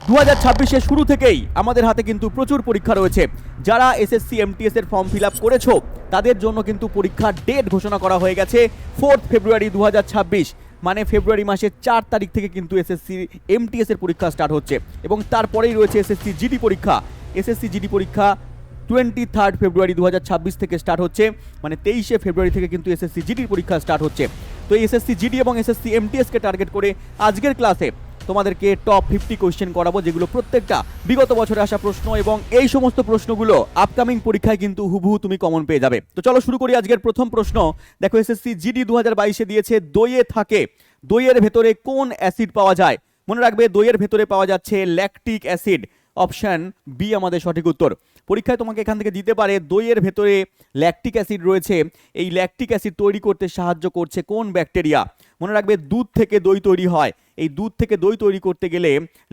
2026 শুরু থেকেই আমাদের হাতে কিন্তু প্রচুর পরীক্ষা রয়েছে। যারা এসএসসি এমটিএস এর ফর্ম ফিল আপ করেছো তাদের জন্য কিন্তু পরীক্ষার ডেট ঘোষণা করা হয়ে গেছে 4 ফেব্রুয়ারি 2026। মানে ফেব্রুয়ারি মাসের 4 তারিখ থেকে কিন্তু এসএসসি এমটিএস এর পরীক্ষা স্টার্ট হচ্ছে এবং তারপরেই রয়েছে এসএসসি জিডি পরীক্ষা। এসএসসি জিডি পরীক্ষা 23 ফেব্রুয়ারি 2026 থেকে স্টার্ট হচ্ছে, মানে 23 ফেব্রুয়ারি থেকে কিন্তু এসএসসি জিডির পরীক্ষা স্টার্ট হচ্ছে। তো এসএসসি জিডি এবং এসএসসি এমটিএস কে টার্গেট করে আজকের ক্লাসে তোমাদেরকে টপ 50 কোশ্চেন করাবো, যেগুলো প্রত্যেকটা বিগত বছরে আসা প্রশ্ন এবং এই সমস্ত প্রশ্নগুলো আপকামিং পরীক্ষায় কিন্তু হুবহু তুমি কমন পেয়ে যাবে। তো চলো শুরু করি আজকের প্রথম প্রশ্ন। দেখো, এসএসসি জিডি 2022 দিয়েছে দইয়ে থাকে, দইয়ের ভেতরে কোন অ্যাসিড পাওয়া যায়? মনে রাখবে, দইয়ের ভেতরে পাওয়া যাচ্ছে ল্যাকটিক অ্যাসিড। অপশন বি আমাদের সঠিক উত্তর। পরীক্ষায় তোমাকে এখান থেকে দিতে পারে দইয়ের ভেতরে ল্যাকটিক অ্যাসিড রয়েছে, এই ল্যাকটিক অ্যাসিড তৈরি করতে সাহায্য করছে কোন ব্যাকটেরিয়া? মনে রাখবে, দুধ থেকে দই তৈরি হয়, এই দুধ থেকে দই তৈরি করতে গেলে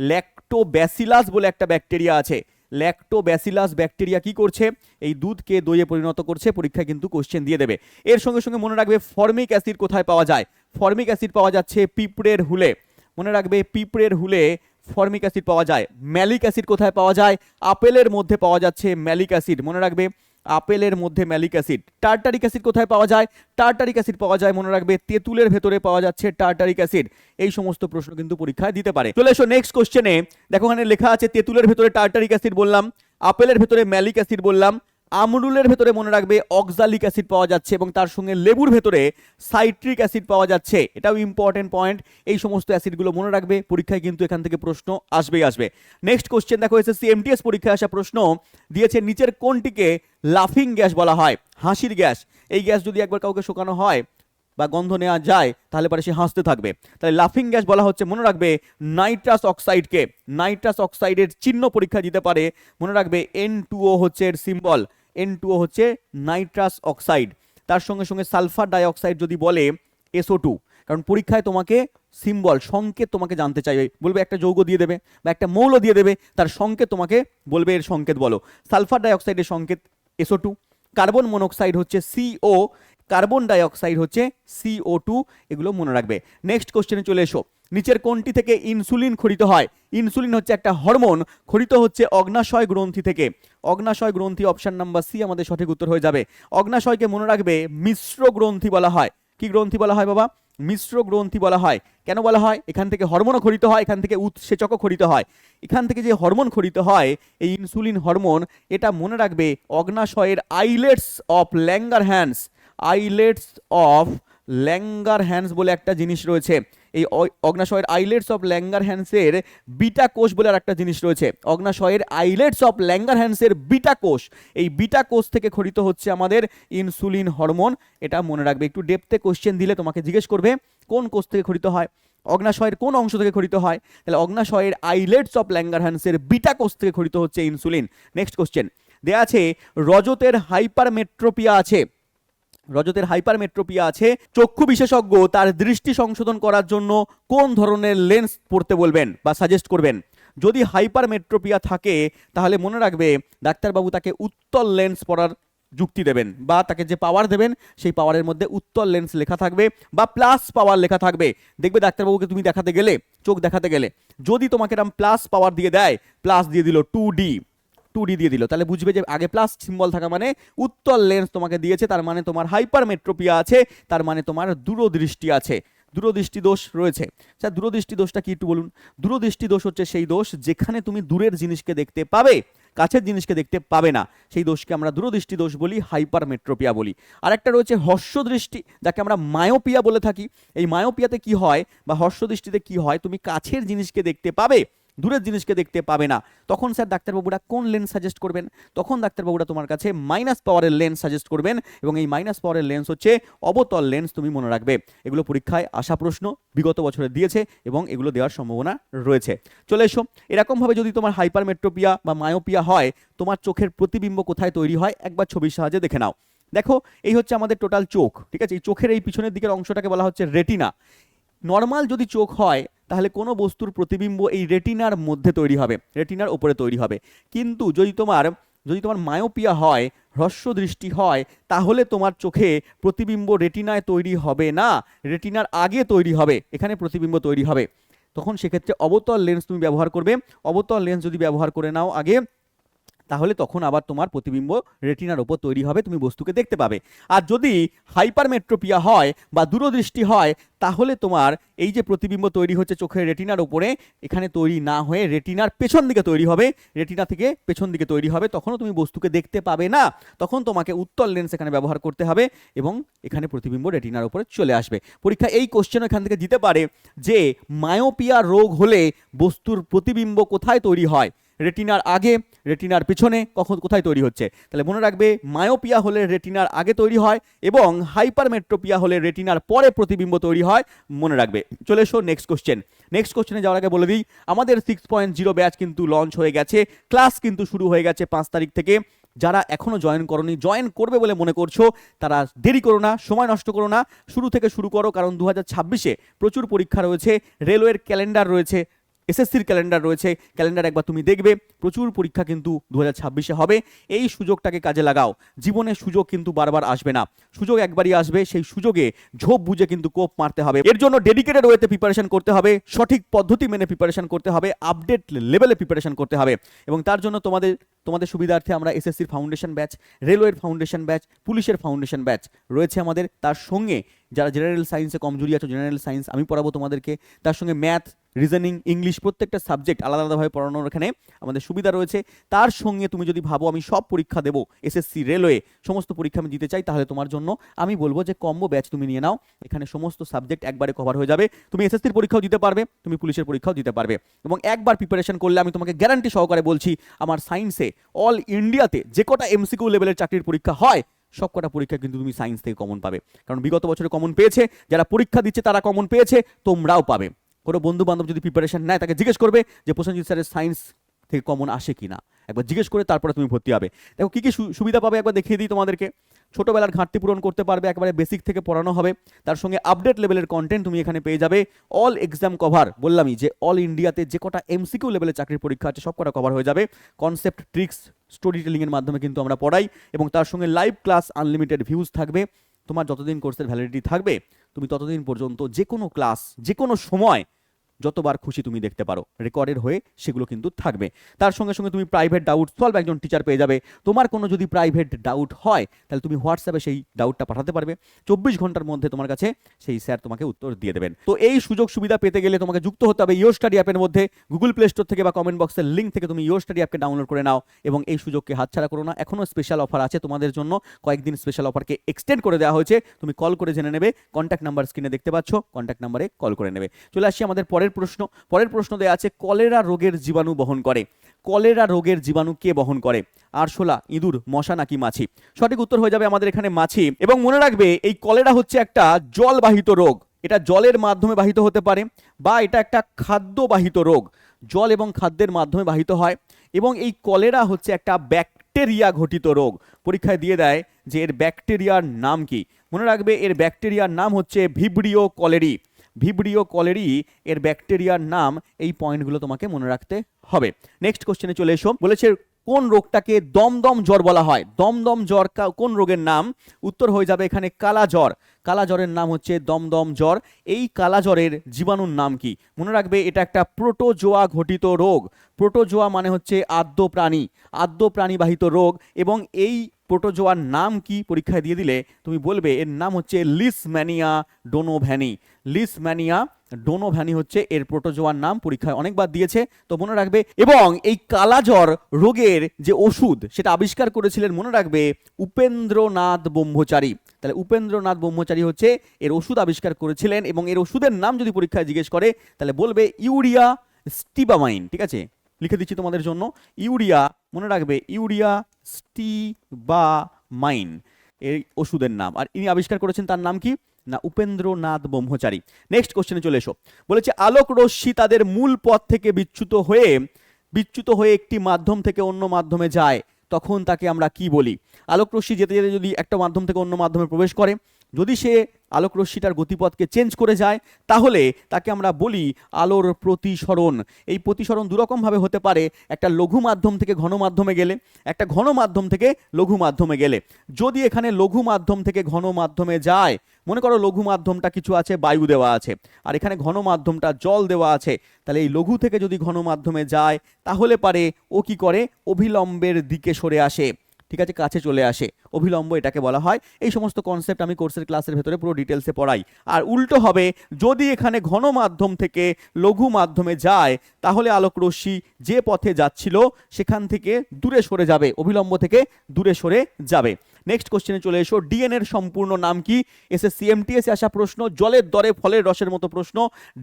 ল্যাক্টোব্যাসিলাস বলে একটা ব্যাকটেরিয়া আছে। ল্যাক্টোব্যাসিলাস ব্যাকটেরিয়া কি করছে? এই দুধকে দইয়ে পরিণত করছে। পরীক্ষায় কিন্তু কোশ্চেন দিয়ে দেবে। এর সঙ্গে সঙ্গে মনে রাখবে, ফর্মিক অ্যাসিড কোথায় পাওয়া যায়? ফর্মিক অ্যাসিড পাওয়া যাচ্ছে পিঁপড়ের হুলে। মনে রাখবে, পিঁপড়ের হুলে ফর্মিক অ্যাসিড পাওয়া যায়। ম্যালিক অ্যাসিড কোথায় পাওয়া যায়? আপেলের মধ্যে পাওয়া যাচ্ছে ম্যালিক অ্যাসিড। মনে রাখবে, আপেলের মধ্যে ম্যালিক অ্যাসিড। টার্টারিক অ্যাসিড কোথায় পাওয়া যায়? টার্টারিক অ্যাসিড পাওয়া যায়, মনে রাখবে, তেঁতুলের ভেতরে পাওয়া যাচ্ছে টার্টারিক অ্যাসিড। এই সমস্ত প্রশ্ন কিন্তু পরীক্ষায় দিতে পারে। চলে এসো নেক্সট কোশ্চেনে। দেখো, এখানে লেখা আছে তেঁতুলের ভেতরে টার্টারিক অ্যাসিড বললাম, আপেলের ভেতরে ম্যালিক অ্যাসিড বললাম, আমরুলের ভেতরে মনে রাখবে অক্সালিক অ্যাসিড পাওয়া যাচ্ছে এবং তার সঙ্গে লেবুর ভেতরে সাইট্রিক অ্যাসিড পাওয়া যাচ্ছে। এটাও ইম্পর্টেন্ট পয়েন্ট। এই সমস্ত অ্যাসিডগুলো মনে রাখবে, পরীক্ষায় কিন্তু এখান থেকে প্রশ্ন আসবেই আসবে। নেক্সট কোশ্চেন দেখো, এসএসসি এমটিএস পরীক্ষায় আসা প্রশ্ন দিয়েছে নিচের কোনটিকে লাফিং গ্যাস বলা হয়? হাসির গ্যাস। এই গ্যাস যদি একবার কাউকে শোকানো হয় বা গন্ধ নেওয়া যায় তাহলে পরে সে হাসতে থাকবে। তাহলে লাফিং গ্যাস বলা হচ্ছে, মনে রাখবে, নাইট্রাস অক্সাইডকে। নাইট্রাস অক্সাইডের চিহ্ন পরীক্ষা দিতে পারে। মনে রাখবে, N2O হচ্ছে এর সিম্বল। N2O হচ্ছে নাইট্রাস অক্সাইড। তার সঙ্গে সঙ্গে সালফার ডাইঅক্সাইড যদি বলে SO2, কারণ পরীক্ষায় তোমাকে সিম্বল সংকেত তোমাকে জানতে চাইবে, বলবে একটা যৌগ দিয়ে দেবে বা একটা মৌল দিয়ে দেবে, তার সংকেত তোমাকে বলবে এর সংকেত বলো। সালফার ডাইঅক্সাইডের সংকেত SO2, কার্বন মনোক্সাইড হচ্ছে CO, কার্বন ডাইঅক্সাইড হচ্ছে CO2। এগুলো মনে রাখবে। নেক্সট কোশ্চেনে চলে এসো। নিচের কোনটি থেকে ইনসুলিন খরিত হয়? ইনসুলিন হচ্ছে একটা হরমোন, খরিত হচ্ছে অগ্নাশয় গ্রন্থি থেকে। অগ্নাশয় গ্রন্থি, অপশন নাম্বার সি আমাদের সঠিক উত্তর হয়ে যাবে। অগ্নাশয়কে মনে রাখবে মিশ্র গ্রন্থি বলা হয়। কি গ্রন্থি বলা হয় বাবা? মিশ্র গ্রন্থি বলা হয়। কেন বলা হয়? এখান থেকে হরমোনও খরিত হয়, এখান থেকে উৎসেচকও খরিত হয়। এখান থেকে যে হরমোন খরিত হয়, এই ইনসুলিন হরমোন, এটা মনে রাখবে অগ্নাশয়ের islets of Langerhans. Islets of Langerhans বলে একটা জিনিস রয়েছে। এই অগ্নাশয়ের আইলেটস অফ ল্যাঙ্গারহ্যান্সের বিটা কোষ বলে আর একটা জিনিস রয়েছে। অগ্নাশয়ের আইলেটস অফ ল্যাঙ্গারহ্যান্সের বিটা কোষ, এই বিটা কোষ থেকে খরিত হচ্ছে আমাদের ইনসুলিন হরমোন। এটা মনে রাখবে। একটু ডেপথে কোশ্চেন দিলে তোমাকে জিজ্ঞেস করবে কোন কোষ থেকে খরিত হয়, অগ্নাশয়ের কোন অংশ থেকে খরিত হয়। তাহলে অগ্নাশয়ের আইলেটস অফ ল্যাঙ্গারহ্যান্সের বিটা কোষ থেকে খরিত হচ্ছে ইনসুলিন। নেক্সট কোশ্চেন দেয়া আছে রজতের হাইপারমেট্রোপিয়া আছে। রজতের হাইপারমেট্রোপিয়া আছে। চক্ষু বিশেষজ্ঞ তার দৃষ্টি সংশোধন করার জন্য কোন ধরনের লেন্স পড়তে বলবেন বা সাজেস্ট করবেন? যদি হাইপারমেট্রোপিয়া থাকে তাহলে মনে রাখবে ডাক্তারবাবু তাকে উত্তল লেন্স পরার যুক্তি দেবেন, বা তাকে যে পাওয়ার দেবেন সেই পাওয়ারের মধ্যে উত্তল লেন্স লেখা থাকবে বা প্লাস পাওয়ার লেখা থাকবে। দেখবে ডাক্তারবাবুকে তুমি দেখাতে গেলে, চোখ দেখাতে গেলে যদি তোমাকে এরকম প্লাস পাওয়ার দিয়ে দেয়, প্লাস দিয়ে দিল 2D দিয়ে দিল, তাহলে বুঝবে যে আগে প্লাস সিম্বল থাকা মানে উত্তল লেন্স তোমাকে দিয়েছে, তার মানে তোমার হাইপারমেট্রোপিয়া আছে, তার মানে তোমার দূরদৃষ্টি আছে, দূরদৃষ্টি দোষ রয়েছে। স্যার দূরদৃষ্টি দোষটা কি একটু বলুন? দূরদৃষ্টি দোষ হচ্ছে সেই দোষ যেখানে তুমি দূরের জিনিসকে দেখতে পাবে, কাছের জিনিসকে দেখতে পাবে না, সেই দোষকে আমরা দূরদৃষ্টি দোষ বলি, হাইপারমেট্রোপিয়া বলি। আর একটা রয়েছে হর্ষদৃষ্টি, যাকে আমরা মায়োপিয়া বলে থাকি। এই মায়োপিয়াতে কি হয় বা হর্ষদৃষ্টিতে কি হয়, তুমি কাছের জিনিসকে দেখতে পাবে, দূরের জিনিসকে দেখতে পাবে না। তখন স্যার ডাক্তারবাবুরা কোন লেন্স সাজেস্ট করবেন? তখন ডাক্তারবাবুরা তোমার কাছে মাইনাস পাওয়ারের লেন্স সাজেস্ট করবেন, এবং এই মাইনাস পাওয়ারের লেন্স হচ্ছে অবতল লেন্স। তুমি মনে রাখবে, এগুলো পরীক্ষায় আসা প্রশ্ন বিগত বছরে দিয়েছে এবং এগুলো দেওয়ার সম্ভাবনা রয়েছে। চলে এসো। এরকমভাবে যদি তোমার হাইপারমেট্রোপিয়া বা মায়োপিয়া হয়, তোমার চোখের প্রতিবিম্ব কোথায় তৈরি হয় একবার ছবির সাহায্যে দেখে নাও। দেখো, এই হচ্ছে আমাদের টোটাল চোখ, ঠিক আছে? এই চোখের এই পিছনের দিকের অংশটাকে বলা হচ্ছে রেটিনা। নর্মাল যদি চোখ হয় তাহলে কোনো বস্তুর প্রতিবিম্ব এই রেটিনার মধ্যে তৈরি হবে, রেটিনার ওপরে তৈরি হবে। কিন্তু যদি তোমার মায়োপিয়া হয়, হ্রস্ব দৃষ্টি হয়, তাহলে তোমার চোখে প্রতিবিম্ব রেটিনায় তৈরি হবে না, রেটিনার আগে তৈরি হবে, এখানে প্রতিবিম্ব তৈরি হবে। তখন সেক্ষেত্রে অবতল লেন্স তুমি ব্যবহার করবে। অবতল লেন্স যদি ব্যবহার করে নাও আগে, তাহলে তখন আবার তোমার প্রতিবিম্ব রেটিনার ওপর তৈরি হবে, তুমি বস্তুকে দেখতে পাবে। আর যদি হাইপারমেট্রোপিয়া হয় বা দূরদৃষ্টি হয়, তাহলে তোমার এই যে প্রতিবিম্ব তৈরি হচ্ছে চোখের রেটিনার ওপরে, এখানে তৈরি না হয়ে রেটিনার পেছন দিকে তৈরি হবে, রেটিনা থেকে পেছন দিকে তৈরি হবে, তখনও তুমি বস্তুকে দেখতে পাবে না। তখন তোমাকে উত্তল লেন্স এখানে ব্যবহার করতে হবে এবং এখানে প্রতিবিম্ব রেটিনার ওপরে চলে আসবে। পরীক্ষা এই কোশ্চেন এখান থেকে দিতে পারে যে মায়োপিয়া রোগ হলে বস্তুর প্রতিবিম্ব কোথায় তৈরি হয়, রেটিনার আগে, রেটিনার পিছনে, কখন কোথায় তৈরি হচ্ছে। তাহলে মনে রাখবে মায়োপিয়া হলে রেটিনার আগে তৈরি হয় এবং হাইপারমেট্রোপিয়া হলে রেটিনার পরে প্রতিবিম্ব তৈরি হয়, মনে রাখবে। চলে এসো নেক্সট কোশ্চেন। নেক্সট কোশ্চেনে যাওয়ার আগে বলে দিই, আমাদের 6.0 ব্যাচ কিন্তু লঞ্চ হয়ে গেছে, ক্লাস কিন্তু শুরু হয়ে গেছে 5 তারিখ থেকে। যারা এখনো জয়েন করোনি, জয়েন করবে বলে মনে করছো, তারা দেরি করো না, সময় নষ্ট করো না, শুরু থেকে শুরু করো, কারণ 2026-এ প্রচুর পরীক্ষা রয়েছে, রেলওয়ের ক্যালেন্ডার রয়েছে, এসএসসির ক্যালেন্ডার রয়েছে। ক্যালেন্ডার একবার তুমি দেখবে, প্রচুর পরীক্ষা কিন্তু 2026-এ হবে। এই সুযোগটাকে কাজে লাগাও। জীবনে সুযোগ কিন্তু বারবার আসবে না, সুযোগ একবারই আসবে, সেই সুযোগে ঝোপ বুঝে কিন্তু কোপ মারতে হবে। এর জন্য ডেডিকেটেড ওয়েতে প্রিপারেশন করতে হবে, সঠিক পদ্ধতি মেনে প্রিপারেশন করতে হবে, আপডেট লেভেলে প্রিপারেশন করতে হবে। এবং তার জন্য তোমাদের সুবিধার্থে আমরা এসএসসির ফাউন্ডেশন ব্যাচ, রেলওয়ের ফাউন্ডেশন ব্যাচ, পুলিশের ফাউন্ডেশন ব্যাচ রয়েছে আমাদের। তার সঙ্গে যারা জেনারেল সায়েন্সে কমজোরি আছো, জেনারেল সায়েন্স আমি পড়াবো তোমাদেরকে। তার সঙ্গে ম্যাথ, রিজনিং, ইংলিশ, প্রত্যেকটা সাবজেক্ট আলাদা আলাদাভাবে পড়ানোর এখানে আমাদের সুবিধা রয়েছে। তার সঙ্গে তুমি যদি ভাবো আমি সব পরীক্ষা দেবো, এসএসসি, রেলওয়ে সমস্ত পরীক্ষা আমি দিতে চাই, তাহলে তোমার জন্য আমি বলবো যে কম্বো ব্যাচ তুমি নিয়ে নাও। এখানে সমস্ত সাবজেক্ট একবারে কভার হয়ে যাবে। তুমি এসএসসির পরীক্ষাও দিতে পারবে, তুমি পুলিশের পরীক্ষাও দিতে পারবে। এবং একবার প্রিপারেশন করলে আমি তোমাকে গ্যারান্টি সহকারে বলছি, আমার সায়েন্সে অল ইন্ডিয়াতে যে কটা এমসিকিউ লেভেলের চাকরির পরীক্ষা হয়, সবকটা পরীক্ষা কিন্তু তুমি সায়েন্স থেকে কমন পাবে। কারণ বিগত বছরে কমন পেয়েছে, যারা পরীক্ষা দিচ্ছে তারা কমন পেয়েছে, তোমরাও পাবে। কোনো বন্ধু বান্ধব যদি প্রিপারেশন নেয়, তাকে জিজ্ঞেস করবে যে প্রসেনজিৎ স্যারের সায়েন্স থেকে কমন আসে কি না, একবার জিজ্ঞেস করে তারপরে তুমি ভর্তি হবে। দেখো কী কী সুবিধা পাবে একবার দেখিয়ে দিই তোমাদেরকে। ছোটোবেলার ঘাটতি পূরণ করতে পারবে, একেবারে বেসিক থেকে পড়ানো হবে। তার সঙ্গে আপডেট লেভেলের কন্টেন্ট তুমি এখানে পেয়ে যাবে। অল এক্সাম কভার, বললামই যে অল ইন্ডিয়াতে যে কটা এমসিকিউ লেভেলের চাকরির পরীক্ষা আছে সব কটা কভার হয়ে যাবে। কনসেপ্ট, ট্রিক্স, স্টোরি টেলিংয়ের মাধ্যমে কিন্তু আমরা পড়াই। এবং তার সঙ্গে লাইভ ক্লাস, আনলিমিটেড ভিউজ থাকবে। তোমার যতদিন কোর্সের ভ্যালিডিটি থাকবে, তুমি ততদিন পর্যন্ত যে কোনো ক্লাস, যে কোনো সময়, যতবার খুশি তুমি দেখতে পারো, রেকর্ডের হয়ে সেগুলো কিন্তু থাকবে। তার সঙ্গে সঙ্গে তুমি প্রাইভেট ডাউট সলভ একজন টিচার পেয়ে যাবে। তোমার কোনো যদি প্রাইভেট ডাউট হয়, তাহলে তুমি হোয়াটসঅ্যাপে সেই ডাউটটা পাঠাতে পারবে, 24 ঘন্টার মধ্যে তোমার কাছে সেই স্যার তোমাকে উত্তর দিয়ে দেবেন। তো এই সুযোগ সুবিধা পেতে গেলে তোমাকে যুক্ত হতে হবে ইওর স্টাডি অ্যাপের মধ্যে। গুগল প্লে স্টোর থেকে বা কমেন্ট বক্সের লিঙ্ক থেকে তুমি ইওর স্টাডি অ্যাপকে ডাউনলোড করে নাও এবং এই সুযোগকে হাতছাড়া করো না। এখনও স্পেশাল অফার আছে তোমাদের জন্য, কয়েকদিন স্পেশাল অফারকে এক্সটেন্ড করে দেওয়া হয়েছে। তুমি কল করে জেনে নেবে, কন্ট্যাক্ট নাম্বার স্ক্রিনে দেখতে পাচ্ছ, কন্ট্যাক্ট নাম্বারে কল করে নেবে। চলে আসছি আমাদের পরের প্রশ্ন। প্রশ্ন দেয়া আছে, কলেরা রোগের জীবাণু বহন করে। কলেরা রোগের জীবাণু কে বহন করে? আরশোলা, ইঁদুর, মশা নাকি মাছি? সঠিক উত্তর হয়ে যাবে আমাদের এখানে মাছি। এবং মনে রাখবে এই কলেরা হচ্ছে একটা জলবাহিত রোগ। এটা জলের মাধ্যমে বাহিত হতে পারে বা এটা একটা খাদ্যবাহিত রোগ, জল এবং খাদ্যের মাধ্যমে বাহিত হয়। এবং এই কলেরা হচ্ছে একটা ব্যাকটেরিয়া ঘটিত রোগ। পরীক্ষায় দিয়ে দেয় যে এর ব্যাকটেরিয়ার নাম কি। মনে রাখবে এর ব্যাকটেরিয়ার নাম হচ্ছে ভিব্রিও কলেরি। ভিব্রিও কলেরি এর ব্যাকটেরিয়ার নাম। এই পয়েন্টগুলো তোমাকে মনে রাখতে হবে। নেক্সট কোশ্চেনে চলে এসো। বলেছে কোন রোগটাকে দমদম জ্বর বলা হয়? দমদম জ্বর কোন রোগের নাম? উত্তর হয়ে যাবে এখানে কালা জ্বর। কালা জ্বরের নাম হচ্ছে দমদম জ্বর। এই কালা জ্বরের জীবাণুর নাম কি? মনে রাখবে এটা একটা প্রোটোজোয়া ঘটিত রোগ। প্রোটোজোয়া মানে হচ্ছে আদ্য প্রাণী, আদ্য প্রাণীবাহিত রোগ। এবং এই প্রোটোজোয়ার নাম কি পরীক্ষায় দিয়ে দিলে তুমি বলবে এর নাম হচ্ছে লিশম্যানিয়া ডোনোভ্যানি। লিশম্যানিয়া ডোনোভ্যানি হচ্ছে এর প্রোটোজোয়ার নাম, পরীক্ষায় অনেকবার দিয়েছে, তো মনে রাখবে। এবং এই কালাজ্বর রোগের যে ওষুধ সেটা আবিষ্কার করেছিলেন মনে রাখবে উপেন্দ্রনাথ ব্রহ্মচারী। তাহলে উপেন্দ্রনাথ ব্রহ্মচারী হচ্ছে এর ওষুধ আবিষ্কার করেছিলেন। এবং এর ওষুধের নাম যদি পরীক্ষায় জিজ্ঞেস করে তাহলে বলবে ইউরিয়া স্টিবামাইন। ঠিক আছে, লিখে দিচ্ছি তোমাদের জন্য, ইউরিয়া, মনে রাখবে ইউরিয়া স্টিবামাইন এই ওষুধের নাম। আর ইনি আবিষ্কার করেছেন তার নাম কি না উপেন্দ্রনাথ ব্রহ্মচারী। নেক্সট কোশ্চেনে চলে এসো। বলেছে আলোক রশ্মি তাদের মূল পথ থেকে বিচ্যুত হয়ে একটি মাধ্যম থেকে অন্য মাধ্যমে যায়, তখন তাকে আমরা কি বলি? আলোক রশ্মি যেতে যেতে যদি একটা মাধ্যম থেকে অন্য মাধ্যমে প্রবেশ করে, যদি সে আলোক রশ্মিটার গতিপথকে চেঞ্জ করে যায় তাহলে তাকে আমরা বলি আলোর প্রতিসরণ। এই প্রতিসরণ দুরকমভাবে হতে পারে, একটা লঘু মাধ্যম থেকে ঘন মাধ্যমে গেলে, একটা ঘন মাধ্যম থেকে লঘু মাধ্যমে গেলে। যদি এখানে লঘু মাধ্যম থেকে ঘন মাধ্যমে যায়, মনে করো লঘু মাধ্যমটা কিছু আছে, বায়ু দেওয়া আছে, আর এখানে ঘন মাধ্যমটা জল দেওয়া আছে, তাহলে এই লঘু থেকে যদি ঘন মাধ্যমে যায় তাহলে পারে ও কি করে, অভিলম্বের দিকে সরে আসে, ঠিক আছে, কাছে চলে আসে, অভিলম্ব এটাকে বলা হয়। এই সমস্ত কনসেপ্ট আমি কোর্সের ক্লাসের ভেতরে পুরো ডিটেলসে পড়াই। আর উল্টো হবে, যদি এখানে ঘন মাধ্যম থেকে লঘু মাধ্যমে যায় তাহলে আলোক রশ্মি যে পথে যাচ্ছিল সেখান থেকে দূরে সরে যাবে, অভিলম্ব থেকে দূরে সরে যাবে। নেক্সট কোশ্চেনে চলে এসো, ডিএনএ এর সম্পূর্ণ নাম কি? এসএসসি এমটিএস আসা প্রশ্ন, জলের দরে ফলের রসের মতো প্রশ্ন।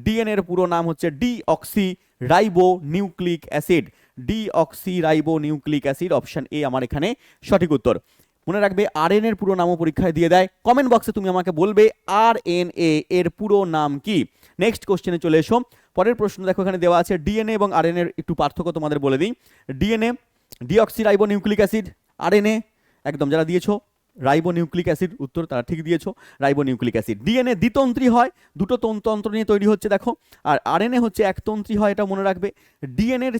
ডিএনএ এর পুরো নাম হচ্ছে deoxy ribo nucleic acid. Deoxy ribo nucleic acid, option A আমার এখানে সঠিক উত্তর। মনে রাখবে আরএনএ এর পুরো নামও পরীক্ষায় দিয়ে দেয়। কমেন্ট বক্সে তুমি আমাকে বলবে আরএনএ এর পুরো নাম কি। নেক্সট কোশ্চেনে চলে এসো, পরের প্রশ্ন দেখো এখানে দেওয়া আছে ডিএনএ এবং আরএনএ এর একটু পার্থক্য তোমাদের বলে দিই। DNA deoxy ribo nucleic acid, RNA একদম যারা দিয়েছো রাইবো নিউক্লিক অ্যাসিড উত্তর তারা ঠিক দিয়েছো, রাইবো নিউক্লিক অ্যাসিড। ডিএনএ দ্বিতন্ত্রী হয়, দুটো তন্ত্র নিয়ে তৈরি হচ্ছে দেখো, আর আরএনএ হচ্ছে একতন্ত্রী হয়, এটা মনে রাখবে। ডিএনএর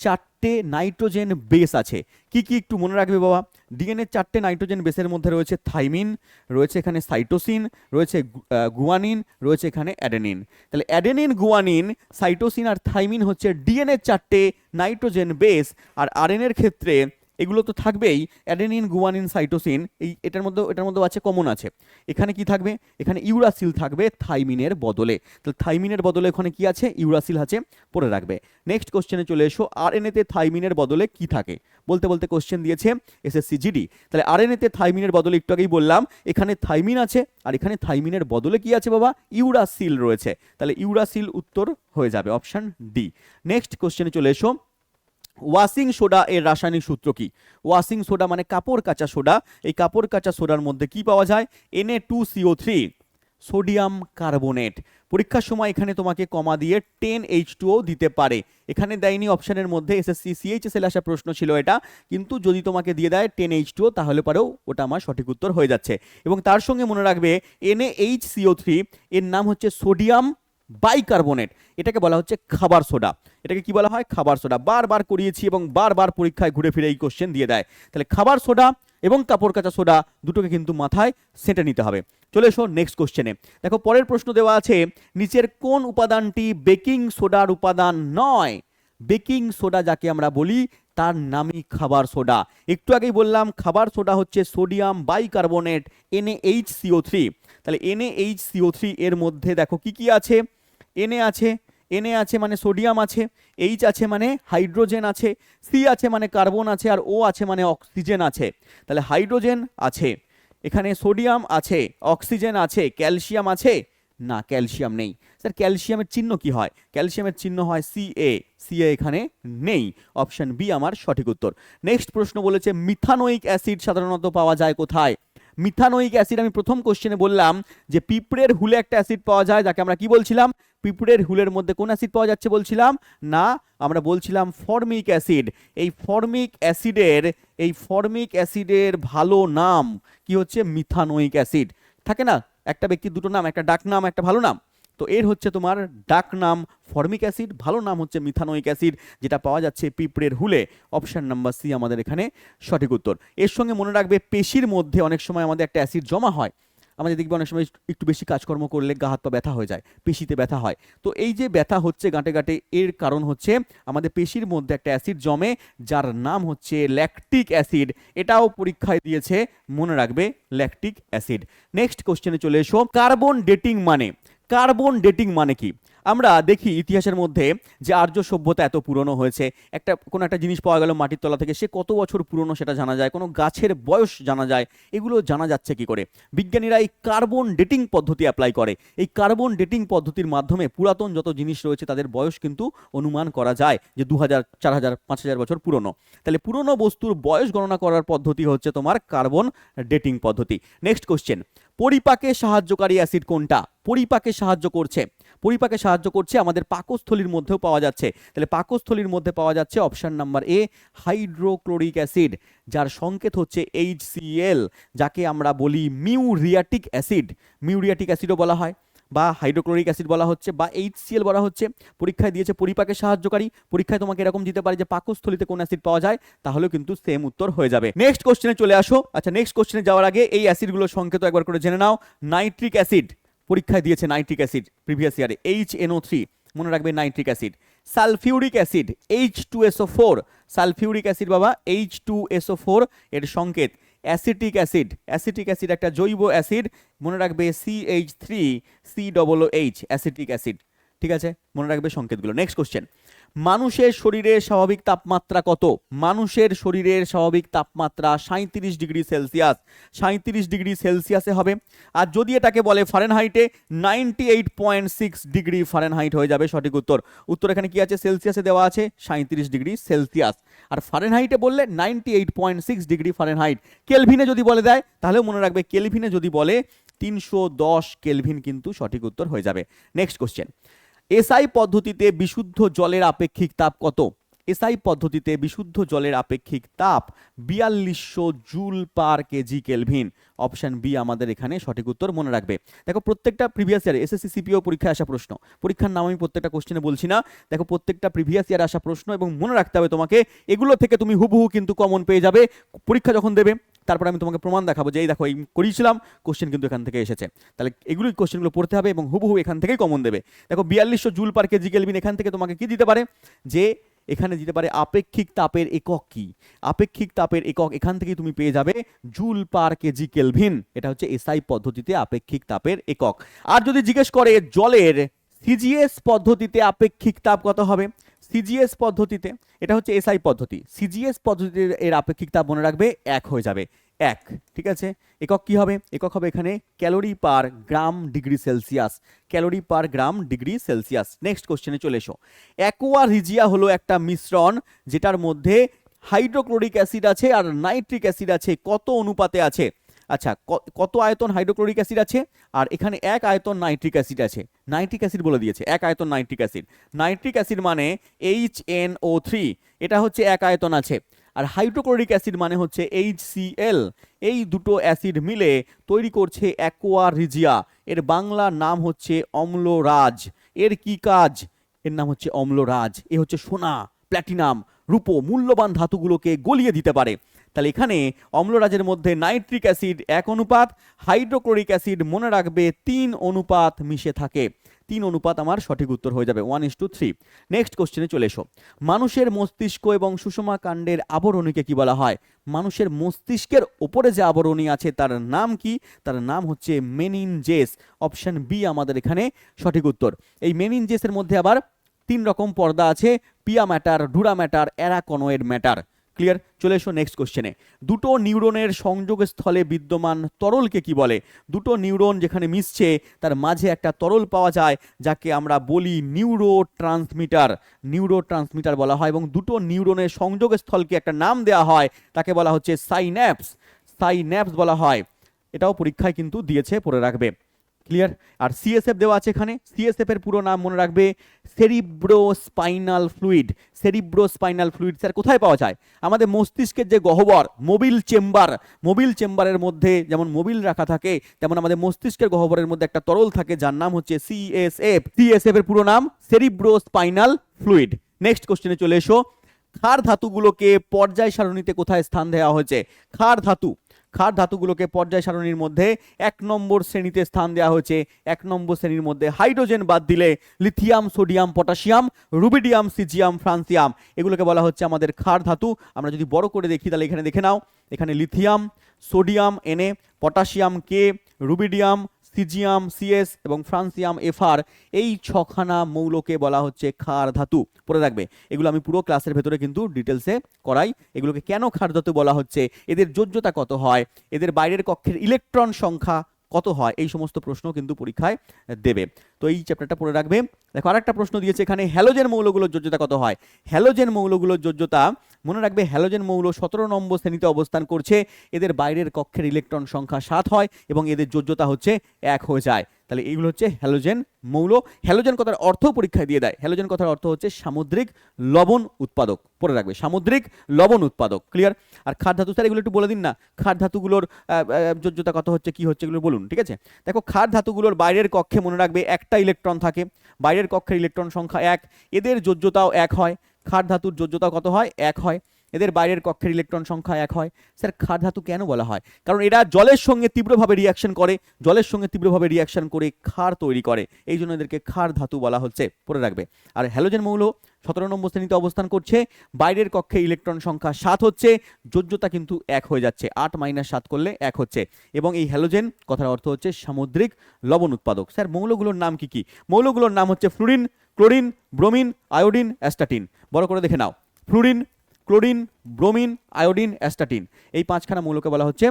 চারটে নাইট্রোজেন বেস আছে, কি কি একটু মনে রাখবে বাবা। ডিএনএর চারটে নাইট্রোজেন বেসের মধ্যে রয়েছে থাইমিন, রয়েছে এখানে সাইটোসিন, রয়েছে গুয়ানিন, রয়েছে এখানে অ্যাডেনিন। তাহলে অ্যাডেনিন, গুয়ানিন, সাইটোসিন আর থাইমিন হচ্ছে ডিএনএর চারটে নাইট্রোজেন বেস। আর আরএনএর ক্ষেত্রে এগুলো তো থাকবেই, অ্যাডেনিন, গুয়ানিন, সাইটোসিন, এই এটার মধ্যেও আছে, কমন আছে। এখানে কি থাকবে, এখানে ইউরাসিল থাকবে থাইমিনের বদলে। তাহলে থাইমিনের বদলে ওখানে কি আছে, ইউরাসিল আছে, পড়ে রাখবে। নেক্সট কোশ্চেনে চলে এসো, আরএনএতে থাইমিনের বদলে কি থাকে? বলতে বলতে কোশ্চেন দিয়েছে এসএসসি জিডি। তাহলে আরএনএতে থাইমিনের বদলে একটু আগেই বললাম, এখানে থাইমিন আছে, আর এখানে থাইমিনের বদলে কি আছে বাবা, ইউরাসিল রয়েছে। তাহলে ইউরাসিল উত্তর হয়ে যাবে অপশন ডি। নেক্সট কোশ্চেনে চলে এসো, ওয়াশিং সোডা এর রাসায়নিক সূত্র কি? ওয়াশিং সোডা মানে কাপড় কাচা সোডা। এই কাপড় কাচা সোডার মধ্যে কি পাওয়া যায়? Na2CO3, sodium carbonate. পরীক্ষার সময় এখানে তোমাকে কমা দিয়ে 10H2O দিতে পারে, এখানে দেয়নি অপশনের মধ্যে। এসএসসি সিএইচএসএল আসা প্রশ্ন ছিল এটা, কিন্তু যদি তোমাকে দিয়ে দেয় 10H2O তাহলে পরেও ওটা আমার সঠিক উত্তর হয়ে যাচ্ছে। এবং তার সঙ্গে মনে রাখবে NaHCO3 এর নাম হচ্ছে সোডিয়াম বাইকার্বনেট, এটাকে বলা হচ্ছে খাবার সোডা। এটাকে কি বলা হয়? খাবার সোডা। বারবার করিয়েছি এবং বারবার পরীক্ষায় ঘুরে ফিরে এই কোশ্চেন দিয়ে দেয়। তাহলে খাবার সোডা এবং কাপড় কাচা সোডা দুটোকে কিন্তু মাথায় সেঁটে নিতে হবে। চলে এসো নেক্সট কোশ্চেনে। দেখো পরের প্রশ্ন দেওয়া আছে, নিচের কোন উপাদানটি বেকিং সোডার উপাদান নয়? বেকিং সোডা যাকে আমরা বলি তার নামই খাবার সোডা। একটু আগেই বললাম খাবার সোডা হচ্ছে সোডিয়াম বাইকার্বনেট, NaHCO3। তাহলে NaHCO3 এর মধ্যে দেখো কি কি আছে, Na আছে মানে সোডিয়াম আছে, H আছে মানে হাইড্রোজেন আছে, C আছে মানে কার্বন আছে, আর O আছে মানে অক্সিজেন আছে। তাহলে হাইড্রোজেন আছে, এখানে সোডিয়াম আছে, অক্সিজেন আছে, ক্যালসিয়াম আছে না, ক্যালসিয়াম নেই। স্যার ক্যালসিয়ামের চিহ্ন কি হয়? ক্যালসিয়ামের চিহ্ন হয় Ca এখানে নেই, অপশন বি আমার সঠিক উত্তর। নেক্সট প্রশ্ন বলেছে, মিথানোইক অ্যাসিড সাধারণত পাওয়া যায় কোথায়? মিথানোইক অ্যাসিড আমি প্রথম কোশ্চেনে বললাম যে পিঁপড়ের হুলে একটা অ্যাসিড পাওয়া যায়, যাকে আমরা কি বলছিলাম, পিঁপড়ের হুলের মধ্যে কোন অ্যাসিড পাওয়া যাচ্ছে বলছিলাম না, আমরা বলছিলাম ফর্মিক অ্যাসিড। এই ফর্মিক অ্যাসিডের ভালো নাম কি হচ্ছে? Methanoic acid. থাকে না একটা ব্যক্তির দুটো নাম, একটা ডাক নাম, একটা ভালো নাম, তো এর হচ্ছে তোমার ডাক নাম ফর্মিক অ্যাসিড, ভালো নাম হচ্ছে মিথানোইক অ্যাসিড, যেটা পাওয়া যাচ্ছে পিঁপড়ের হুলে। অপশন নাম্বার সি আমাদের এখানে সঠিক উত্তর। এর সঙ্গে মনে রাখবে পেশির মধ্যে অনেক সময় আমাদের একটা অ্যাসিড জমা হয়, আমাদের দেখবে অনেক সময় একটু বেশি কাজকর্ম করলে গা হাত পা ব্যথা হয়ে যায়, পেশিতে ব্যথা হয়। তো এই যে ব্যথা হচ্ছে গাঁটে গাঁটে, এর কারণ হচ্ছে আমাদের পেশির মধ্যে একটা অ্যাসিড জমে, যার নাম হচ্ছে ল্যাকটিক অ্যাসিড। এটাও পরীক্ষায় দিয়েছে, মনে রাখবে ল্যাকটিক অ্যাসিড। নেক্সট কোশ্চেনে চলে এসো, কার্বন ডেটিং মানে কি? আমরা দেখি ইতিহাসের মধ্যে যে আর্য সভ্যতা এত পুরনো হয়েছে, কোনো একটা জিনিস পাওয়া গেল মাটির তলা থেকে, সে কত বছর পুরনো সেটা জানা যায়, কোনো গাছের বয়স জানা যায়, এগুলো জানা যাচ্ছে কি করে? বিজ্ঞানীরা এই কার্বন ডেটিং পদ্ধতি অ্যাপ্লাই করে। এই কার্বন ডেটিং পদ্ধতির মাধ্যমে পুরাতন যত জিনিস রয়েছে তাদের বয়স কিন্তু অনুমান করা যায় যে 2000, 4000, 5000 বছর পুরনো। তাহলে পুরনো বস্তুর বয়স গণনা করার পদ্ধতি হচ্ছে তোমার কার্বন ডেটিং পদ্ধতি। নেক্সট কোশ্চেন, পরিপাকে সাহায্যকারী অ্যাসিড কোনটা? পরিপাকে সাহায্য করছে, পরিপাকে সাহায্য করছে, আমাদের পাকস্থলীর মধ্যেও পাওয়া যাচ্ছে। তাহলে পাকস্থলীর মধ্যে পাওয়া যাচ্ছে option number A hydrochloric acid, যার সংকেত হচ্ছে HCl, যাকে আমরা বলি মিউরিয়াটিক অ্যাসিড। মিউরিয়াটিক অ্যাসিডও বলা হয় বা হাইড্রোক্লোরিক অ্যাসিড বলা হচ্ছে বা HCl বলা হচ্ছে। পরীক্ষায় দিয়েছে পরিপাকে সাহায্যকারী, পরীক্ষায় তোমাকে এরকম দিতে পারে যে পাকস্থলীতে কোন অ্যাসিড পাওয়া যায়, তাহলেও কিন্তু সেম উত্তর হয়ে যাবে। নেক্সট কোশ্চেনে চলে আসো। আচ্ছা, নেক্সট কোশ্চেনে যাওয়ার আগে এই অ্যাসিডগুলোর সংকেত একবার করে জেনে নাও। নাইট্রিক অ্যাসিড, পরীক্ষায় দিয়েছে নাইট্রিক অ্যাসিড প্রিভিয়াস ইয়ারে, HNO3, মনে রাখবে nitric acid. Sulphuric acid H2SO4, sulphuric acid বাবা H2SO4 এর সংকেত। অ্যাসিটিক অ্যাসিড, অ্যাসিটিক অ্যাসিড একটা জৈব অ্যাসিড, মনে রাখবে CH3COOH, অ্যাসিটিক অ্যাসিড। ঠিক আছে, মনে রাখবে সংকেতগুলো। নেক্সট কোশ্চেন, মানুষের শরীরের স্বাভাবিক তাপমাত্রা কত? মানুষের শরীরের স্বাভাবিক তাপমাত্রা 37 ডিগ্রি সেলসিয়াস, 37 ডিগ্রি সেলসিয়াসে হবে। আর যদি এটাকে বলে ফারেনহাইটে, 98.6 ডিগ্রি ফারেনহাইট হয়ে যাবে সঠিক উত্তর। উত্তর এখানে কি আছে? সেলসিয়াসে দেওয়া আছে 37 ডিগ্রি সেলসিয়াস, আর ফারেনহাইটে বললে 98.6 ডিগ্রি ফারেনহাইট। কেলভিনে যদি বলে দেয় তাহলেও মনে রাখবে, কেলভিনে যদি বলে 310 কেলভিন কিন্তু সঠিক উত্তর হয়ে যাবে। নেক্সট কোশ্চেন, এসআই পদ্ধতিতে বিশুদ্ধ জলের আপেক্ষিক তাপ কত? এসআই পদ্ধতিতে বিশুদ্ধ জলের আপেক্ষিক তাপ 4200 joule per KG kelvin. Option B আমাদের এখানে সঠিক উত্তর, মনে রাখবে। দেখো, প্রত্যেকটা প্রিভিয়াস ইয়ারে এসএসসি সিপিও পরীক্ষায় আসা প্রশ্ন, পরীক্ষার নাম আমি প্রত্যেকটা কোশ্চেনে বলছি না, দেখো প্রত্যেকটা প্রিভিয়াস ইয়ারে আসা প্রশ্ন, এবং মনে রাখতে হবে তোমাকে, এগুলো থেকে তুমি হুবহু কিন্তু কমন পেয়ে যাবে পরীক্ষা যখন দেবে। তারপর আমি তোমাকে প্রমাণ দেখাবো যে এই দেখো এই করিয়েছিলাম, কোশ্চেন কিন্তু এখান থেকে এসেছে। তাহলে এগুলো কোশ্চেনগুলো পড়তে হবে এবং হুবহু এখান থেকেই কমন দেবে। দেখো 4200 জুল পার কেজি কেলভিন, এখান থেকে তোমাকে কি দিতে পারে, যে এখানে দিতে পারে আপেক্ষিক তাপের একক কি, আপেক্ষিক তাপের একক এখান থেকে তুমি পেয়ে যাবে জুল পার কেজি কেলভিন। এটা হচ্ছে এসআই পদ্ধতিতে আপেক্ষিক তাপের একক। আর যদি জিজ্ঞেস করে জলের সিজিএস পদ্ধতিতে আপেক্ষিক তাপ কত হবে, সিজিএস পদ্ধতিতে, এটা হচ্ছে এসআই পদ্ধতি, সিজিএস পদ্ধতির এর আপেক্ষিক তাপ মনে রাখবে 1 হয়ে যাবে, 1। ঠিক আছে, একক কি হবে? একক হবে এখানে ক্যালোরি পার গ্রাম ডিগ্রি সেলসিয়াস, ক্যালোরি পার গ্রাম ডিগ্রি সেলসিয়াস। নেক্সট কোশ্চেনে চলে এসো। অ্যাকোয়া রিজিয়া হলো একটা মিশ্রণ যেটার মধ্যে হাইড্রোক্লোরিক অ্যাসিড আছে আর নাইট্রিক অ্যাসিড আছে, কত অনুপাতে আছে? আচ্ছা, কত আয়তন হাইড্রোক্লোরিক অ্যাসিড আছে আর এখানে 1 আয়তন নাইট্রিক অ্যাসিড আছে। নাইট্রিক অ্যাসিড বলে দিয়েছে, 1 আয়তন নাইট্রিক অ্যাসিড। নাইট্রিক অ্যাসিড মানে HNO3, এটা হচ্ছে 1 আয়তন আছে। আর হাইড্রোক্লোরিক অ্যাসিড মানে হচ্ছে HCl। এই দুটো অ্যাসিড মিলে তৈরি করছে অ্যাকোয়া রিজিয়া। এর বাংলা নাম হচ্ছে অম্লরাজ। এর কি কাজ? এর নাম হচ্ছে অম্লরাজ। এ হচ্ছে সোনা, প্ল্যাটিনাম, রূপো, মূল্যবান ধাতুগুলোকে গলিয়ে দিতে পারে। তাহলে এখানে অম্লরাজের মধ্যে নাইট্রিক অ্যাসিড 1 অনুপাত, হাইড্রোক্লোরিক অ্যাসিড মনে রাখবে 3 অনুপাত মিশে থাকে। 3 অনুপাত আমার সঠিক উত্তর হয়ে যাবে, 1:3। নেক্সট কোশ্চেনে চলে এসো। মানুষের মস্তিষ্ক এবং সুষমা কাণ্ডের আবরণীকে কি বলা হয়? মানুষের মস্তিষ্কের ওপরে যে আবরণী আছে তার নাম কি? তার নাম হচ্ছে মেনিনজেস। অপশন বি আমাদের এখানে সঠিক উত্তর। এই মেনিনজেসের মধ্যে আবার 3 রকম পর্দা আছে, pia mater, dura mater, arachnoid mater. Clear? চলে এসো নেক্সট কোশ্চেনে। দুটো নিউরনের সংযোগস্থলে বিদ্যমান তরলকে কি বলে? দুটো নিউরন যেখানে মিশছে তার মাঝে একটা তরল পাওয়া যায় যাকে আমরা বলি নিউরোট্রান্সমিটার। নিউরোট্রান্সমিটার বলা হয়, এবং দুটো নিউরনের সংযোগস্থলকে একটা নাম দেওয়া হয়, তাকে বলা হচ্ছে সাইন্যাপস। সাইন্যাপস বলা হয়। এটাও পরীক্ষায় কিন্তু দিয়েছে, পড়ে রাখবে। ক্লিয়ার? আর সিএসএফ দেওয়া আছে এখানে। সিএসএফ এর পুরো নাম মনে রাখবে cerebrospinal fluid. Cerebrospinal fluid sir কোথায় পাওয়া যায়? আমাদের মস্তিষ্কের যে গহ্বর, মোবিল চেম্বার, মোবিল চেম্বারের মধ্যে যেমন মোবিল রাখা থাকে, তেমন আমাদের মস্তিষ্কের গহ্বরের মধ্যে একটা তরল থাকে যার নাম হচ্ছে সিএসএফ। সিএসএফ এর পুরো নাম সেরিব্রোস্পাইনাল ফ্লুইড। নেক্সট কোশ্চেনে চলে এসো। ক্ষার ধাতুগুলোকে পর্যায় সারণীতে কোথায় স্থান দেওয়া হয়েছে? ক্ষার ধাতু, ক্ষার ধাতুগুলোকে পর্যায় সারণীর মধ্যে 1 নম্বর শ্রেণীতে স্থান দেওয়া হয়েছে। 1 নম্বর শ্রেণীর মধ্যে হাইড্রোজেন বাদ দিলে lithium, sodium, potassium, rubidium, caesium, francium, এগুলোকে বলা হচ্ছে আমাদের ক্ষার ধাতু। আমরা যদি বড় করে দেখি তাহলে এখানে দেখে নাও, এখানে lithium, sodium Na, potassium K, rubidium, caesium CS এবং ফ্রান্সিয়াম FR, এই 6খানা মৌলকে বলা হচ্ছে ক্ষার ধাতু। পড়ে রাখবে, এগুলো আমি পুরো ক্লাসের ভেতরে কিন্তু ডিটেলসে করাই। এগুলোকে কেন ক্ষার ধাতু বলা হচ্ছে, এদের যোজ্যতা কত হয়, এদের বাইরের কক্ষের ইলেকট্রন সংখ্যা কত হয়, এই সমস্ত প্রশ্ন কিন্তু পরীক্ষায় দেবে। তো এই চ্যাপ্টারটা পড়ে রাখবে। দেখো আরেকটা প্রশ্ন দিয়েছে এখানে, হ্যালোজেন মৌলগুলোর যোজ্যতা কত হয়? হ্যালোজেন মৌলগুলোর যোজ্যতা মনে রাখবে, হ্যালোজেন মৌল 17 নম্বর শ্রেণীতে অবস্থান করছে। এদের বাইরের কক্ষের ইলেকট্রন সংখ্যা 7 হয় এবং এদের যোজ্যতা হচ্ছে 1 হয়ে যায়। তাহলে এইগুলো হচ্ছে হ্যালোজেন মৌল। হ্যালোজেন কথার অর্থ পরীক্ষায় দিয়ে দেয়, হ্যালোজেন কথার অর্থ হচ্ছে সামুদ্রিক লবণ উৎপাদক, পড়ে রাখবে সামুদ্রিক লবণ উৎপাদক। ক্লিয়ার? আর ক্ষার ধাতু স্যার এগুলো একটু বলে দিন না, ক্ষার ধাতুগুলোর যোজ্যতা কত হচ্ছে, কি হচ্ছে, এগুলো বলুন। ঠিক আছে, দেখো ক্ষার ধাতুগুলোর বাইরের কক্ষে মনে রাখবে একটা ইলেকট্রন থাকে, বাইরের কক্ষের ইলেকট্রন সংখ্যা 1, এদের যোজ্যতাও 1 হয়। ক্ষার ধাতুর যোজ্যতা কত হয়? 1 হয়। এদের বাইরের কক্ষের ইলেকট্রন সংখ্যা 1 হয়। স্যার ক্ষার ধাতু কেন বলা হয়? কারণ এরা জলের সঙ্গে তীব্রভাবে রিয়াকশন করে, জলের সঙ্গে তীব্রভাবে রিয়াকশন করে ক্ষার তৈরি করে, এই জন্য এদেরকে ক্ষার ধাতু বলা হচ্ছে, পড়ে রাখবে। আর হ্যালোজেন মৌল 17 নম্বর শ্রেণীতে অবস্থান করছে, বাইরের কক্ষে ইলেকট্রন সংখ্যা 7 হচ্ছে, যোজ্যতা কিন্তু 1 হয়ে যাচ্ছে, 8 - 7 করলে 1 হচ্ছে। এবং এই হ্যালোজেন কথার অর্থ হচ্ছে সামুদ্রিক লবণ উৎপাদক। স্যার মৌলগুলোর নাম কি কি? মৌলগুলোর নাম হচ্ছে fluorine, chlorine, bromine, iodine, astatine. বড় করে দেখে নাও, fluorine, chlorine, bromine, iodine, astatine, এই 5খানা মৌলকে বলা হচ্ছে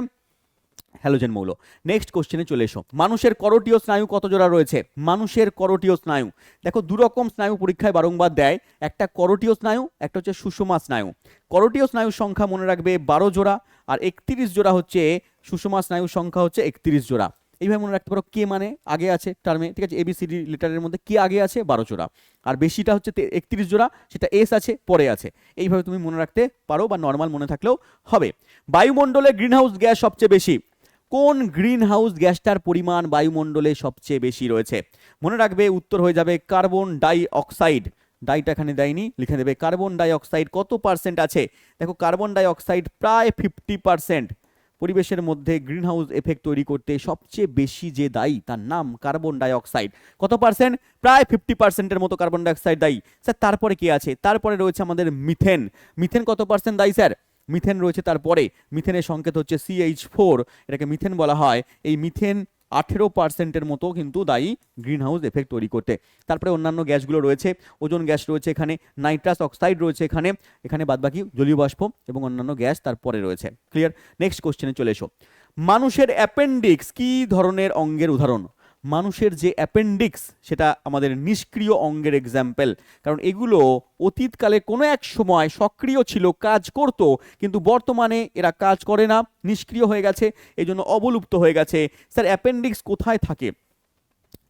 হ্যালোজেন মৌল। নেক্সট কোশ্চেনে চলে এসো, মানুষের করোটীয় স্নায়ু কত জোড়া রয়েছে? মানুষের করোটীয় স্নায়ু, দেখো দু রকম স্নায়ু পরীক্ষায় বারংবার দেয়, একটা করোটীয় স্নায়ু, একটা হচ্ছে সুষমা স্নায়ু। করোটীয় স্নায়ুর সংখ্যা মনে রাখবে 12 জোড়া, আর 31 জোড়া হচ্ছে সুষমা স্নায়ুর সংখ্যা হচ্ছে 31 জোড়া। এইভাবে মনে রাখতে পারো, কে মানে আগে আছে টার্মে, ঠিক আছে, ABCD লেটারের মধ্যে কে আগে আছে? 12 জোড়া, আর বেশিটা হচ্ছে 31 জোড়া, সেটা এস আছে পরে আছে। এইভাবে তুমি মনে রাখতে পারো, বা নর্মাল মনে থাকলেও হবে। বায়ুমণ্ডলে গ্রিনহাউস গ্যাস সবচেয়ে বেশি, কোন গ্রিনহাউস গ্যাসটার পরিমাণ বায়ুমণ্ডলে সবচেয়ে বেশি রয়েছে? মনে রাখবে উত্তর হয়ে যাবে কার্বন ডাই অক্সাইড। ডাইটা এখানে দেয়নি, লিখে দেবে কার্বন ডাই অক্সাইড কত পার্সেন্ট আছে। দেখো কার্বন ডাই অক্সাইড প্রায় 50%। পরিবেশের মধ্যে গ্রিনহাউস এফেক্ট তৈরি করতে সবচেয়ে বেশি যে দায়ী তার নাম কার্বন ডাই অক্সাইড। কত পার্সেন্ট? প্রায় 50%-এর মতো কার্বন ডাই অক্সাইড দায়ী। স্যার তারপরে কি আছে? তারপরে রয়েছে আমাদের মিথেন। মিথেন কত পার্সেন্ট দায়ী স্যার? মিথেন রয়েছে তারপরে, মিথেনের সংকেত হচ্ছে CH4, এটাকে মিথেন বলা হয়। এই মিথেন 18%-এর মতো কিন্তু দায়ী গ্রিনহাউস এফেক্ট তৈরি করতে। তারপরে অন্যান্য গ্যাসগুলো রয়েছে, ওজোন গ্যাস রয়েছে এখানে, নাইট্রাস অক্সাইড রয়েছে এখানে, এখানে বাদবাকি জলীয় বাষ্প এবং অন্যান্য গ্যাস তারপরে রয়েছে। ক্লিয়ার? নেক্সট কোশ্চেনে চলে এসো, মানুষের অ্যাপেন্ডিক্স কি ধরনের অঙ্গের উদাহরণ? মানুষের যে অ্যাপেন্ডিক্স সেটা আমাদের নিষ্ক্রিয় অঙ্গের এক্সাম্পল, কারণ এগুলো অতীতকালে কোনো এক সময় সক্রিয় ছিল, কাজ করত, কিন্তু বর্তমানে এরা কাজ করে না, নিষ্ক্রিয় হয়ে গেছে, এই জন্য অবলুপ্ত হয়ে গেছে। স্যার অ্যাপেন্ডিক্স কোথায় থাকে?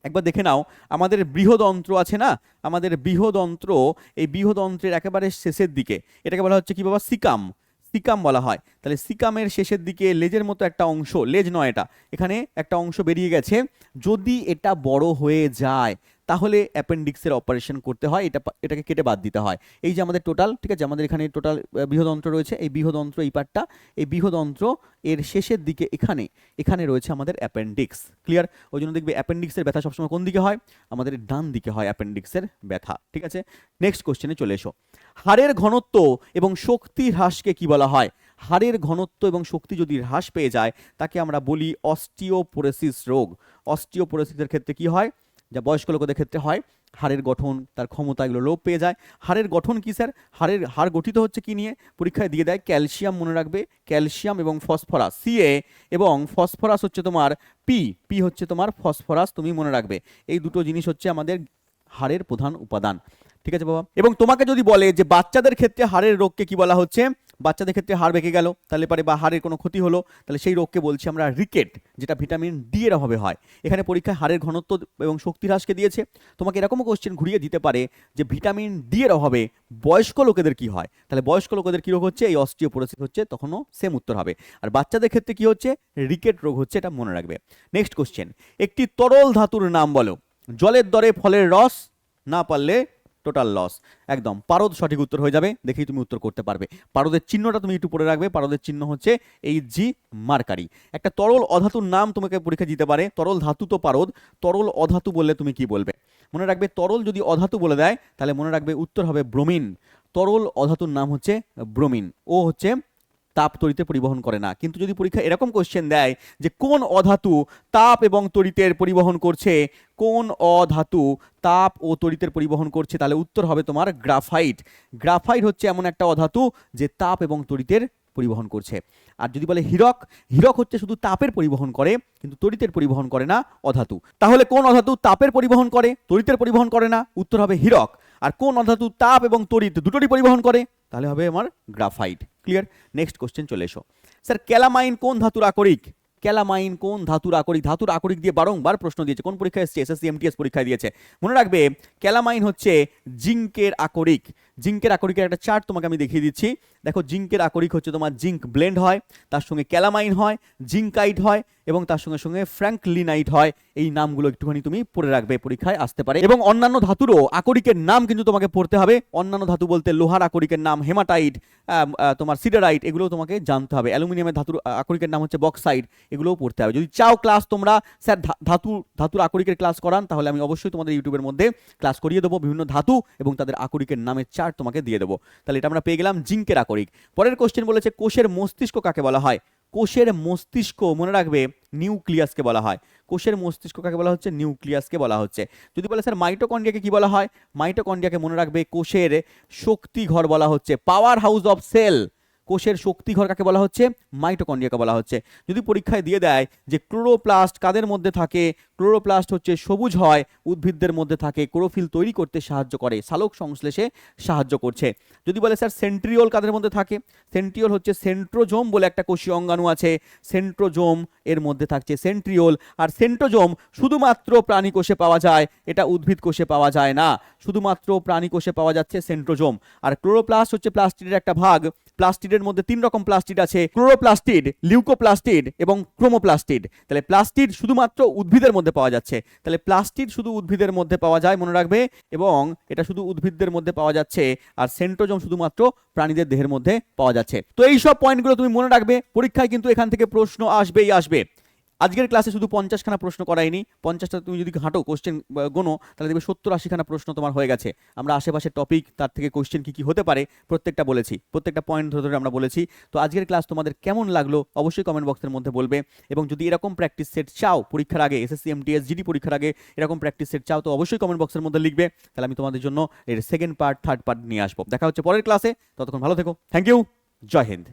একবার দেখে নাও, আমাদের বৃহদন্ত্র আছে না, আমাদের বৃহদন্ত্র, এই বৃহদন্ত্রের একেবারে শেষের দিকে এটাকে বলা হচ্ছে কি বাবা? সিকাম। সিকাম বলা হয়। তাহলে সিকামের শেষের দিকে লেজের মতো একটা অংশ, লেজ নয় এটা, এখানে একটা অংশ বেরিয়ে গেছে, যদি এটা বড় হয়ে যায় তাহলে অ্যাপেন্ডিক্সের অপারেশন করতে হয়, এটাকে কেটে বাদ দিতে হয়। এই যে আমাদের টোটাল, ঠিক আছে, আমাদের এখানে টোটাল বৃহদন্ত্র রয়েছে, এই বৃহদন্ত্র এই পার্টটা, এই বৃহদন্ত্র এর শেষের দিকে এখানে এখানে রয়েছে আমাদের অ্যাপেন্ডিক্স। ক্লিয়ার? ওই জন্য দেখবে অ্যাপেন্ডিক্সের ব্যথা সবসময় কোন দিকে হয়? আমাদের ডান দিকে হয় অ্যাপেন্ডিক্সের ব্যথা। ঠিক আছে, নেক্সট কোশ্চেনে চলে এসো, হাড়ের ঘনত্ব এবং শক্তি হ্রাসকে কি বলা হয়? হাড়ের ঘনত্ব এবং শক্তি যদি হ্রাস পেয়ে যায় তাকে আমরা বলি অস্টিওপোরোসিস রোগ। অস্টিওপোরোসিসের ক্ষেত্রে কি হয়? যা বয়স্ক লোকদের ক্ষেত্রে হয়, হাড়ের গঠন, তার ক্ষমতা এগুলো লোপ পেয়ে যায়। হাড়ের গঠন কি স্যার? হাড় গঠিত হচ্ছে কি নিয়ে? পরীক্ষায় দিয়ে দেয় ক্যালসিয়াম, মনে রাখবে ক্যালসিয়াম এবং ফসফরাস, Ca, এবং ফসফরাস হচ্ছে তোমার পি হচ্ছে তোমার ফসফরাস, তুমি মনে রাখবে এই দুটো জিনিস হচ্ছে আমাদের হাড়ের প্রধান উপাদান। ঠিক আছে বাবা? এবং তোমাকে যদি বলে যে বাচ্চাদের ক্ষেত্রে হাড়ের রোগকে কি বলা হচ্ছে? বাচ্চাদের ক্ষেত্রে হাড় বেঁকে গেল তাহলে পারে, বা হাড়ের কোনো ক্ষতি হলো, তাহলে সেই রোগকে বলছি আমরা রিকেট, যেটা ভিটামিন ডি এর অভাবে হয়। এখানে পরীক্ষায় হাড়ের ঘনত্ব এবং শক্তি হ্রাসকে দিয়েছে, তোমাকে এরকমও কোশ্চেন ঘুরিয়ে দিতে পারে যে ভিটামিন ডি এর অভাবে বয়স্ক লোকেদের কি হয়, তাহলে বয়স্ক লোকেদের কি রোগ হচ্ছে? এই অস্টিওপোরোসিস হচ্ছে, তখনও সেম উত্তর হবে। আর বাচ্চাদের ক্ষেত্রে কি হচ্ছে? রিকেট রোগ হচ্ছে, এটা মনে রাখবে। নেক্সট কোশ্চেন, একটি তরল ধাতুর নাম বলো। জলের দরে ফলের রস, না পারলে টোটাল লস। একদম পারদ সঠিক উত্তর হয়ে যাবে, দেখেই তুমি উত্তর করতে পারবে। পারদের চিহ্নটা তুমি একটু পড়ে রাখবে, পারদের চিহ্ন হচ্ছে Hg মার্কারি। একটা তরল অধাতুর নাম তোমাকে পরীক্ষা দিতে পারে, তরল ধাতু তো পারদ, তরল অধাতু বললে তুমি কি বলবে? মনে রাখবে তরল যদি অধাতু বলে দেয় তাহলে মনে রাখবে উত্তর হবে ব্রোমিন। তরল অধাতুর নাম হচ্ছে ব্রোমিন, ও হচ্ছে তাপ তড়িতে পরিবহন করে না। কিন্তু যদি পরীক্ষা এরকম কোশ্চেন দেয় যে কোন অধাতু তাপ এবং তড়িতের পরিবহন করছে, কোন অধাতু তাপ ও তড়িতের পরিবহন করছে, তাহলে উত্তর হবে তোমার গ্রাফাইট। গ্রাফাইট হচ্ছে এমন একটা অধাতু যে তাপ এবং তড়িতের পরিবহন করছে। আর যদি বলে হীরক, হীরক হচ্ছে শুধু তাপের পরিবহন করে কিন্তু তড়িতের পরিবহন করে না অধাতু। তাহলে কোন অধাতু তাপের পরিবহন করে তড়িতের পরিবহন করে না? উত্তর হবে হীরক। আর কোন অধাতু তাপ এবং তড়িৎ দুটোরই পরিবহন করে? তাহলে হবে আমার গ্রাফাইট। ক্লিয়ার? নেক্সট কোশ্চেন চলে এসো, স্যার ক্যালামাইন কোন ধাতুর আকরিক? ক্যালামাইন কোন ধাতুর আকরিক দিয়ে বারংবার প্রশ্ন দিয়েছে, কোন পরীক্ষায় এসেছে? এসএসসি এমটিএস পরীক্ষায় দিয়েছে। মনে রাখবে ক্যালামাইন হচ্ছে জিঙ্কের আকরিক। জিঙ্কের আকরিকের একটা চার্ট তোমাকে আমি দেখিয়ে দিচ্ছি। দেখো জিঙ্কের আকরিক হচ্ছে তোমার জিঙ্ক ব্লেন্ড হয়, তার সঙ্গে ক্যালামাইন হয়, জিঙ্কাইট হয় এবং তার সঙ্গে সঙ্গে ফ্র্যাঙ্কলিনাইট হয়। এই নামগুলো একটুখানি তুমি পড়ে রাখবে, পরীক্ষায় আসতে পারে। এবং অন্যান্য ধাতুরও আকরিকের নাম কিন্তু তোমাকে পড়তে হবে। অন্যান্য ধাতু বলতে লোহার আকরিকের নাম হেমাটাইট, তোমার সিডারাইট, এগুলোও তোমাকে জানতে হবে। অ্যালুমিনিয়ামের ধাতুর আকরিকের নাম হচ্ছে বক্সাইড, এগুলোও পড়তে হবে। যদি চাও ক্লাস তোমরা স্যার ধাতুর আকরিকের ক্লাস করান, তাহলে আমি অবশ্যই তোমাদের ইউটিউবের মধ্যে ক্লাস করিয়ে দেবো, বিভিন্ন ধাতু এবং তাদের আকরিকের নামের চার্ট তোমাকে দিয়ে দেবো। তাহলে এটা আমরা পেয়ে গেলাম জিঙ্কের আকরিক। পরের কোশ্চেন বলেছে কোষের মস্তিষ্ক কাকে বলা হয়? কোষের মস্তিষ্ক মনে রাখবে নিউক্লিয়াসকে বলা হয়। কোষের মস্তিষ্ক কাকে বলা হচ্ছে? নিউক্লিয়াসকে বলা হচ্ছে। যদি বলে স্যার মাইটোকন্ড্রিয়াকে কি বলা হয়? মাইটোকন্ড্রিয়াকে মনে রাখবে কোষের শক্তিঘর বলা হচ্ছে, পাওয়ার হাউস অফ সেল। কোষের শক্তিঘর কাকে বলা হচ্ছে? মাইটোকন্ড্রিয়াকে বলা হচ্ছে। যদি পরীক্ষায় দিয়ে দেয় যে ক্লোরোপ্লাস্ট কাদের মধ্যে থাকে, ক্লোরোপ্লাস্ট হচ্ছে সবুজ হয়, উদ্ভিদদের মধ্যে থাকে, ক্লোরোফিল তৈরি করতে সাহায্য করে, সালোক সংশ্লেষে সাহায্য করছে। যদি বলে স্যার সেন্ট্রিওল কাদের মধ্যে থাকে, সেন্ট্রিওল হচ্ছে সেন্ট্রোজোম বলে একটা কোষীয় অঙ্গাণু আছে, সেন্ট্রোজোম এর মধ্যে থাকছে সেন্ট্রিওল। আর সেন্ট্রোজোম শুধুমাত্র প্রাণী কোষে পাওয়া যায়, এটা উদ্ভিদ কোষে পাওয়া যায় না, শুধুমাত্র প্রাণী কোষে পাওয়া যাচ্ছে সেন্ট্রোজোম। আর ক্লোরোপ্লাস্ট হচ্ছে প্লাস্টিডের একটা ভাগ। প্লাস্টিডের মধ্যে 3 রকম প্লাস্টিড আছে, ক্লোরোপ্লাস্টিড, লিউকোপ্লাস্টিড এবং ক্রোমোপ্লাস্টিড। তাহলে প্লাস্টিড শুধুমাত্র উদ্ভিদের মধ্যে পাওয়া যাচ্ছে, তাহলে প্লাস্টিড শুধু উদ্ভিদের মধ্যে পাওয়া যায় মনে রাখবে, এবং এটা শুধু উদ্ভিদদের মধ্যে পাওয়া যাচ্ছে। আর সেন্ট্রোজোম শুধুমাত্র প্রাণীদের দেহের মধ্যে পাওয়া যাচ্ছে। তো এই সব পয়েন্টগুলো তুমি মনে রাখবে, পরীক্ষায় কিন্তু এখান থেকে প্রশ্ন আসবেই আসবে। আজকের ক্লাসে শুধু 50খানা প্রশ্ন করাইনি, 50টা তুমি যদি হাঁটো কোশ্চেন গোনো, তাহলে দেখবে 70-80খানা প্রশ্ন তোমার হয়ে গেছে। আমরা আশেপাশে টপিক, তার থেকে কোশ্চেন কি কি হতে পারে প্রত্যেকটা বলেছি, প্রত্যেকটা পয়েন্ট ধরে ধরে আমরা বলেছি। তো আজকের ক্লাস তোমাদের কেমন লাগলো অবশ্যই কমেন্ট বক্সের মধ্যে বলবে। এবং যদি এরকম প্র্যাকটিস সেট চাও পরীক্ষার আগে, এসএসসি এমটিএস জিডি পরীক্ষার আগে এরকম প্র্যাকটিস সেট চাও, তো অবশ্যই কমেন্ট বক্সের মধ্যে লিখবে। তাহলে আমি তোমাদের জন্য এর সেকেন্ড পার্ট, থার্ড পার্ট নিয়ে আসবো। দেখা হচ্ছে পরের ক্লাসে, ততক্ষণ ভালো থেকো। থ্যাংক ইউ, জয় হিন্দ।